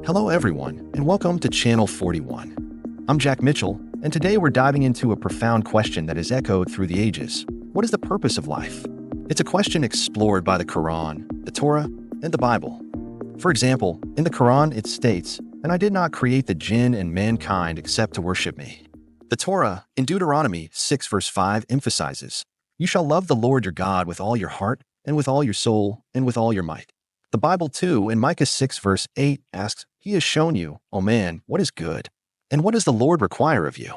Hello everyone, and welcome to Channel 41. I'm Jack Mitchell, and today we're diving into a profound question that has echoed through the ages. What is the purpose of life? It's a question explored by the Quran, the Torah, and the Bible. For example, in the Quran it states, "And I did not create the jinn and mankind except to worship me." The Torah, in Deuteronomy 6 verse 5, emphasizes, "You shall love the Lord your God with all your heart, and with all your soul, and with all your might." The Bible too, in Micah 6 verse 8, asks, "He has shown you, O man, what is good. And what does the Lord require of you?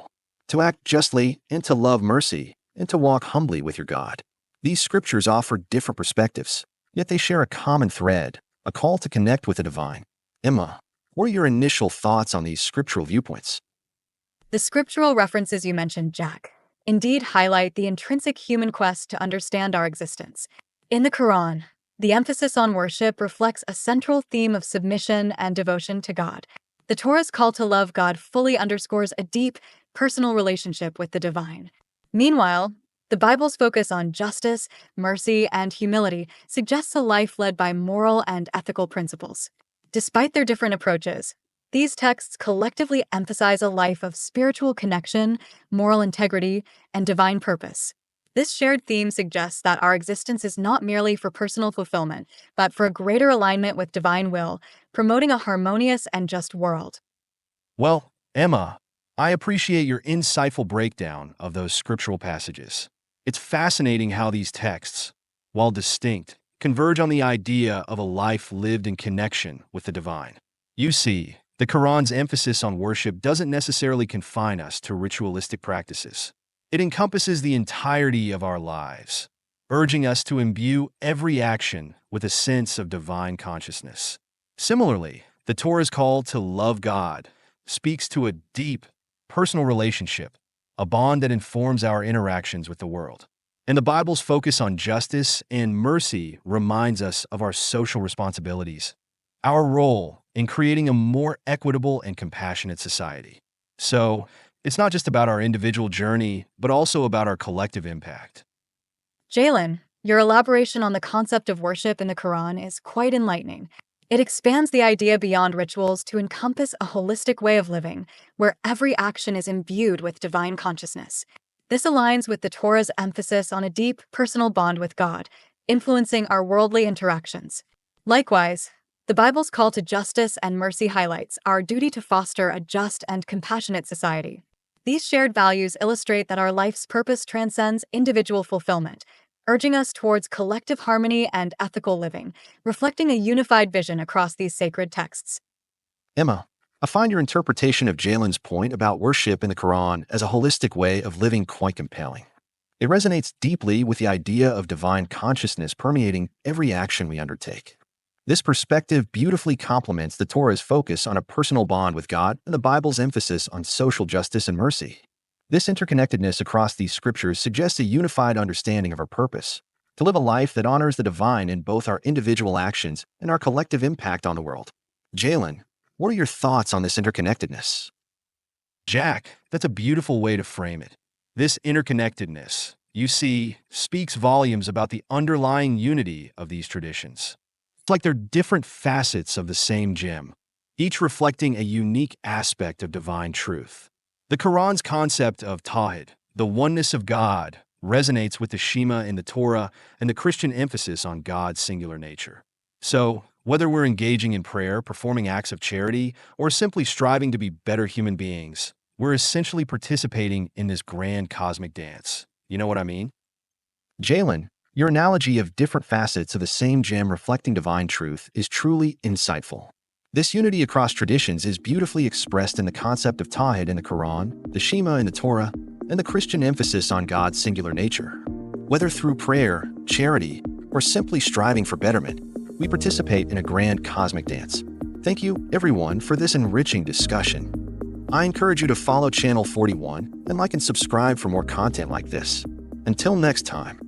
To act justly, and to love mercy, and to walk humbly with your God." These scriptures offer different perspectives, yet they share a common thread, a call to connect with the divine. Emma, what are your initial thoughts on these scriptural viewpoints? The scriptural references you mentioned, Jack, indeed highlight the intrinsic human quest to understand our existence. In the Quran, the emphasis on worship reflects a central theme of submission and devotion to God. The Torah's call to love God fully underscores a deep, personal relationship with the divine. Meanwhile, the Bible's focus on justice, mercy, and humility suggests a life led by moral and ethical principles. Despite their different approaches, these texts collectively emphasize a life of spiritual connection, moral integrity, and divine purpose. This shared theme suggests that our existence is not merely for personal fulfillment, but for a greater alignment with divine will, promoting a harmonious and just world. Well, Emma, I appreciate your insightful breakdown of those scriptural passages. It's fascinating how these texts, while distinct, converge on the idea of a life lived in connection with the divine. You see, the Quran's emphasis on worship doesn't necessarily confine us to ritualistic practices. It encompasses the entirety of our lives, urging us to imbue every action with a sense of divine consciousness. Similarly, the Torah's call to love God speaks to a deep, personal relationship, a bond that informs our interactions with the world. And the Bible's focus on justice and mercy reminds us of our social responsibilities, our role in creating a more equitable and compassionate society. So, it's not just about our individual journey, but also about our collective impact. Jaylen, your elaboration on the concept of worship in the Quran is quite enlightening. It expands the idea beyond rituals to encompass a holistic way of living, where every action is imbued with divine consciousness. This aligns with the Torah's emphasis on a deep, personal bond with God, influencing our worldly interactions. Likewise, the Bible's call to justice and mercy highlights our duty to foster a just and compassionate society. These shared values illustrate that our life's purpose transcends individual fulfillment, urging us towards collective harmony and ethical living, reflecting a unified vision across these sacred texts. Emma, I find your interpretation of Jaylen's point about worship in the Quran as a holistic way of living quite compelling. It resonates deeply with the idea of divine consciousness permeating every action we undertake. This perspective beautifully complements the Torah's focus on a personal bond with God and the Bible's emphasis on social justice and mercy. This interconnectedness across these scriptures suggests a unified understanding of our purpose, to live a life that honors the divine in both our individual actions and our collective impact on the world. Jaylen, what are your thoughts on this interconnectedness? Jack, that's a beautiful way to frame it. This interconnectedness, you see, speaks volumes about the underlying unity of these traditions. It's like they're different facets of the same gem, each reflecting a unique aspect of divine truth. The Quran's concept of Tawhid, the oneness of God, resonates with the Shema in the Torah and the Christian emphasis on God's singular nature. So, whether we're engaging in prayer, performing acts of charity, or simply striving to be better human beings, we're essentially participating in this grand cosmic dance. You know what I mean? Jaylen, your analogy of different facets of the same gem reflecting divine truth is truly insightful. This unity across traditions is beautifully expressed in the concept of Tawhid in the Quran, the Shema in the Torah, and the Christian emphasis on God's singular nature. Whether through prayer, charity, or simply striving for betterment, we participate in a grand cosmic dance. Thank you, everyone, for this enriching discussion. I encourage you to follow Channel 41 and like and subscribe for more content like this. Until next time.